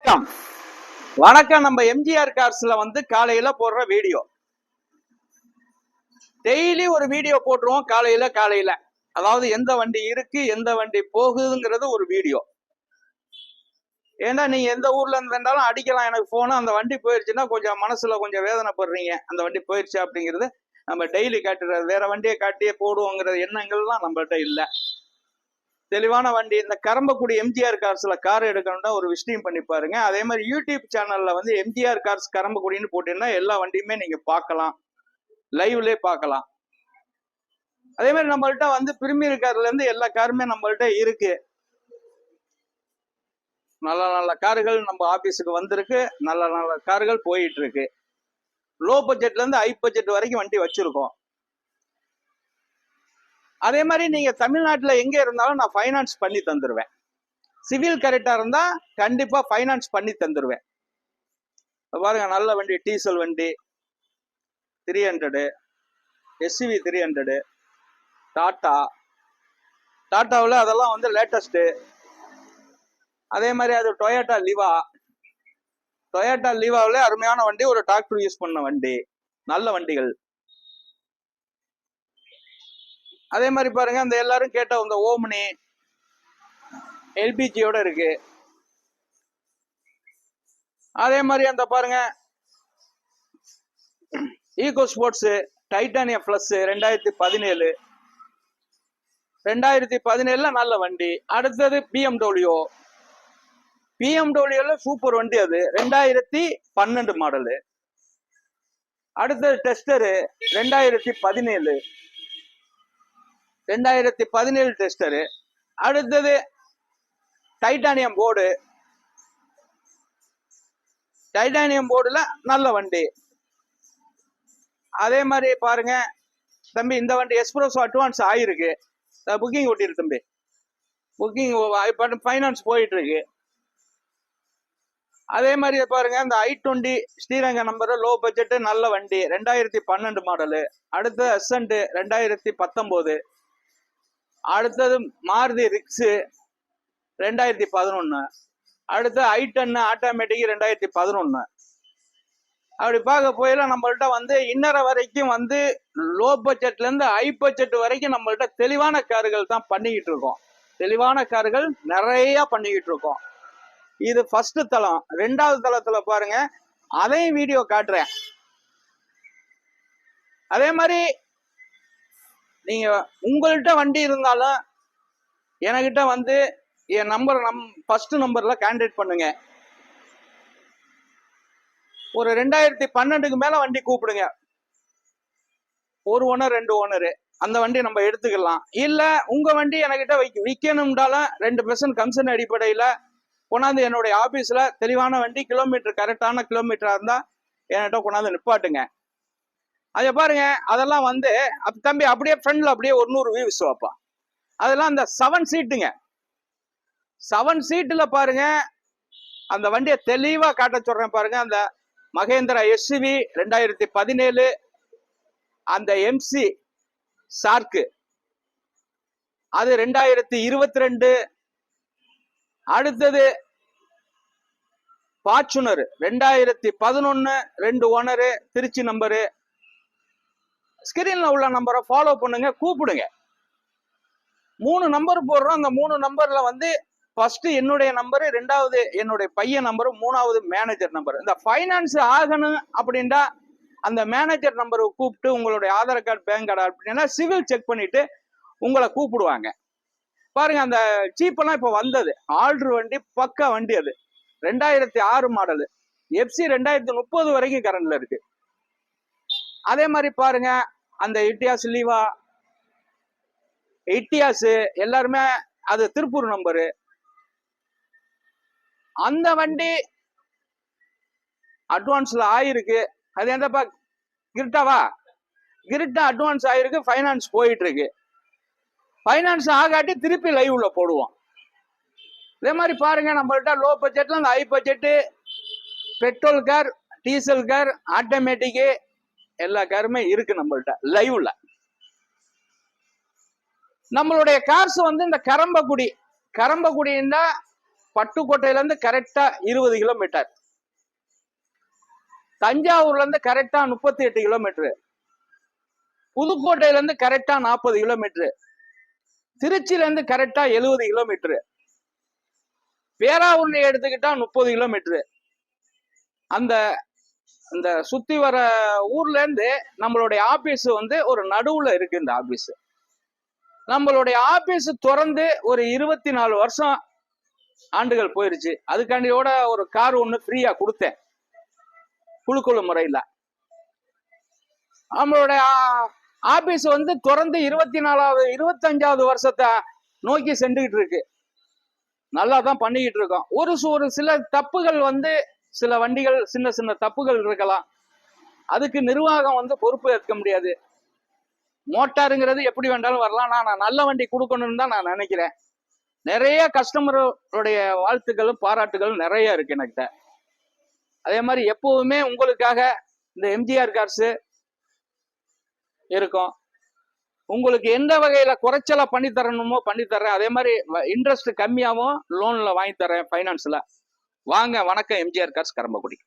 வணக்கம் வணக்கம். நம்ம எம்ஜிஆர் கார்ஸ்ல வந்து காலையில போடுற வீடியோ, டெய்லி ஒரு வீடியோ போட்டுருவோம். காலையில அதாவது எந்த வண்டி இருக்கு, எந்த வண்டி போகுதுங்கிறது ஒரு வீடியோ. ஏன்னா நீங்க எந்த ஊர்ல இருந்து இருந்தாலும் அடிக்கலாம் எனக்கு போன, அந்த வண்டி போயிருச்சுன்னா கொஞ்சம் மனசுல கொஞ்சம் வேதனைப்படுறீங்க. அந்த வண்டி போயிருச்சு அப்படிங்கிறது நம்ம டெய்லி காட்டுறது, வேற வண்டியை காட்டியே போடுவோங்கிற எண்ணங்கள்லாம் நம்மள்ட்ட இல்லை. தெளிவான வண்டி. இந்த கரம்பக்குடி எம்ஜிஆர் கார்ஸ்ல கார் எடுக்கணும்னா ஒரு விஷயம் பண்ணி பாருங்க. அதே மாதிரி யூடியூப் சேனல்ல வந்து எம்ஜிஆர் கார்ஸ் கரம்பக்குடின்னு போட்டீங்கன்னா எல்லா வண்டியுமே நீங்க பார்க்கலாம், லைவ்லயே பார்க்கலாம். அதே மாதிரி நம்மள்ட்ட வந்து பிரீமியர் கார்ல இருந்து எல்லா காருமே நம்மள்ட்ட இருக்கு. நல்ல நல்ல கார்கள் நம்ம ஆபீஸுக்கு வந்திருக்கு, நல்ல நல்ல கார்கள் போயிட்டு இருக்கு. லோ பட்ஜெட்ல இருந்து ஹை பட்ஜெட் வரைக்கும் வண்டி வச்சிருக்கோம். அதே மாதிரி நீங்க தமிழ்நாட்டுல எங்க இருந்தாலும் நான் ஃபைனான்ஸ் பண்ணி தந்துருவேன். சிவில் கரெக்டா இருந்தா கண்டிப்பா ஃபைனான்ஸ் பண்ணி தந்துருவேன். பாருங்க, நல்ல வண்டி, டீசல் வண்டி 300, SUV 300, டாட்டாவில் அதெல்லாம் வந்து லேட்டஸ்ட். அதே மாதிரி அது டொயோட்டா லீவாவில் அருமையான வண்டி, ஒரு டிராக்டர் யூஸ் பண்ண வண்டி, நல்ல வண்டிகள். அதே மாதிரி பாருங்க, அந்த எல்லாரும் கேட்ட இந்த ஓம்னி LPGயோட இருக்கு. அதே மாதிரி அந்த பாருங்க ஈகோ ஸ்போர்ட்ஸ் டைட்டானியம் பிளஸ் 2017 நல்ல வண்டி. அடுத்தது பிஎம்டபிள்யூல சூப்பர் வண்டி, அது 2012 மாடலு. அடுத்தது டெஸ்டரு 2017 டெஸ்டரு. அடுத்தது டைட்டானியம் போர்டுல நல்ல வண்டி. அதே மாதிரி பாருங்க தம்பி, இந்த வண்டி எக்ஸ்பிரஸ் அட்வான்ஸ் ஆயிருக்கு, புக்கிங் ஓட்டிருக்கு தம்பி, புக்கிங் ஃபைனான்ஸ் போயிட்டு இருக்கு. அதே மாதிரி பாருங்க, இந்த i20 Sriranga number, low budget, நல்ல வண்டி, 2012 மாடலு. அடுத்தது அசன்ட் 2019. அடுத்தது மாருதி ரிக்ஸு 2011. அடுத்து i10 ஆட்டோமேட்டிக் 2011. அப்படி பார்க்க போயில நம்மள்ட்ட வந்து இன்னரை வரைக்கும் வந்து லோ பட்ஜெட்ல இருந்து ஹை பட்ஜெட் வரைக்கும் நம்மள்ட்ட தெளிவான கார்கள் தான் பண்ணிக்கிட்டு இருக்கோம். தெளிவான கார்கள் நிறைய பண்ணிக்கிட்டு இருக்கோம். இது ஃபர்ஸ்ட் தளம். ரெண்டாவது தளத்துல பாருங்க, அதையும் வீடியோ காட்டுறேன். அதே மாதிரி நீங்க உங்கள்கிட்ட வண்டி இருந்தாலும் என்கிட்ட வந்து என் நம்பர் ஃபர்ஸ்ட் நம்பர்ல கான்டாக்ட் பண்ணுங்க. ஒரு 2012க்கு மேல வண்டி கூப்பிடுங்க, ஒரு ஓனர் 2 ஓனரு, அந்த வண்டி நம்ம எடுத்துக்கலாம். இல்ல உங்க வண்டி என்கிட்ட விற்கணும்னாலும் 2% கமிஷன் அடிப்படையில கொண்டாந்து என்னுடைய ஆபீஸ்ல தெளிவான வண்டி, கிலோமீட்டர் கரெக்டான கிலோமீட்டரா இருந்தா என்கிட்ட கொண்டாந்து நிப்பாட்டுங்க. அதை பாருங்க, அதெல்லாம் வந்து தம்பி அப்படியே ஃப்ரண்ட்ல அப்படியே ஒரு 100 வியூஸ் வைப்பா. அதெல்லாம் அந்த 7 சீட்டுங்க. 7 சீட்டுல பாருங்க, அந்த வண்டியை தெளிவா காட்ட சொல்றேன் பாருங்க. அந்த மகேந்திரா SUV 2017, அந்த MC ஷார்க்கு அது 2022. அடுத்தது ஃபார்ச்சுனர் 2011, 2 ஓனரு, திருச்சி நம்பரு. ஸ்கிரீன்ல உள்ள நம்பரை ஃபாலோ பண்ணுங்க, கூப்பிடுங்க. 3 நம்பர் போடுறோம். அந்த 3 நம்பர்ல வந்து ஃபர்ஸ்ட் என்னுடைய நம்பரு, 2வது என்னுடைய பையன் நம்பரு, 3வது மேனேஜர் நம்பர். இந்த ஃபைனான்ஸ் ஆகணும் அப்படின்னா அந்த மேனேஜர் நம்பரை கூப்பிட்டு உங்களுடைய ஆதார் கார்டு, பேங்க் கார்டு அப்படின்னா சிவில் செக் பண்ணிட்டு உங்களை கூப்பிடுவாங்க. பாருங்க, அந்த சீப்பெல்லாம் இப்ப வந்தது, ஆல்ட்ரு வண்டி, பக்கா வண்டி. அது 2006 மாடலு, FC 2030 வரைக்கும் கரண்ட்ல இருக்கு. அதே மாதிரி பாருங்க, அந்த இட்டியாஸ் எல்லாருமே அது திருப்பூர் நம்பரு. அந்த வண்டி அட்வான்ஸ்ல ஆயிருக்கு. அது எந்தப்பா, கிரிட்டா அட்வான்ஸ் ஆயிருக்கு, ஃபைனான்ஸ் போயிட்டு இருக்கு. ஃபைனான்ஸ் ஆகாட்டி திருப்பி லைவ்ல போடுவோம். இதே மாதிரி பாருங்க, நம்மள்ட்ட லோ பட்ஜெட்ல இந்த high budget, petrol car, diesel car, automatic எல்லா காருமே இருக்கு நம்மள்ட்ட லைவ்ல. நம்மளுடைய கார்ஸ் வந்து இந்த கரம்பக்குடின்னா பட்டுக்கோட்டையில இருந்து கரெக்டா 20 கிலோமீட்டர், தஞ்சாவூர்ல இருந்து கரெக்டா 38 கிலோமீட்டர், புதுக்கோட்டையில இருந்து கரெக்டா 40 கிலோமீட்டர், திருச்சியில இருந்து கரெக்டா 70 கிலோமீட்டர், பேராவூர்ணி எடுத்துக்கிட்டா 30 கிலோமீட்டர். அந்த இந்த சுத்தி வர ஊர்ல இருந்து நம்மளுடைய ஆபீஸ் வந்து ஒரு நடுவுல இருக்கு. இந்த ஆபீஸ் நம்மளுடைய ஆபீஸ் திறந்து ஒரு 24 வருஷம் ஆண்டுகள் போயிருச்சு. அதுக்காண்டியோட ஒரு கார் ஒண்ணு ஃப்ரீயா கொடுத்தேன் குழுக்குழு முறையில. நம்மளுடைய ஆபீஸ் வந்து திறந்து 24வது 25வது வருஷத்தை நோக்கி சென்றுகிட்டு இருக்கு. நல்லா தான் பண்ணிக்கிட்டு இருக்கோம். ஒரு சில தப்புகள் வந்து சில வண்டிகள் சின்ன சின்ன தப்புகள் இருக்கலாம். அதுக்கு நிர்வாகம் வந்து பொறுப்பு ஏற்க முடியாது. மோட்டாருங்கிறது எப்படி வேண்டாலும் வரலாம். நான் நல்ல வண்டி கொடுக்கணும்னு தான் நான் நினைக்கிறேன். நிறைய கஸ்டமருடைய வாழ்த்துக்களும் பாராட்டுகளும் நிறைய இருக்கு என்கிட்ட. அதே மாதிரி எப்பவுமே உங்களுக்காக இந்த எம்ஜிஆர் கார்ஸ் இருக்கும். உங்களுக்கு எந்த வகையில குறைச்சலா பண்ணி தரணுமோ பண்ணி தர்றேன். அதே மாதிரி இன்ட்ரெஸ்ட் கம்மியாகவும் லோன்ல வாங்கி தரேன், பைனான்ஸ்ல. வாங்க. வணக்கம். எம்ஜிஆர் கார்ஸ், கரம்பக்குடி.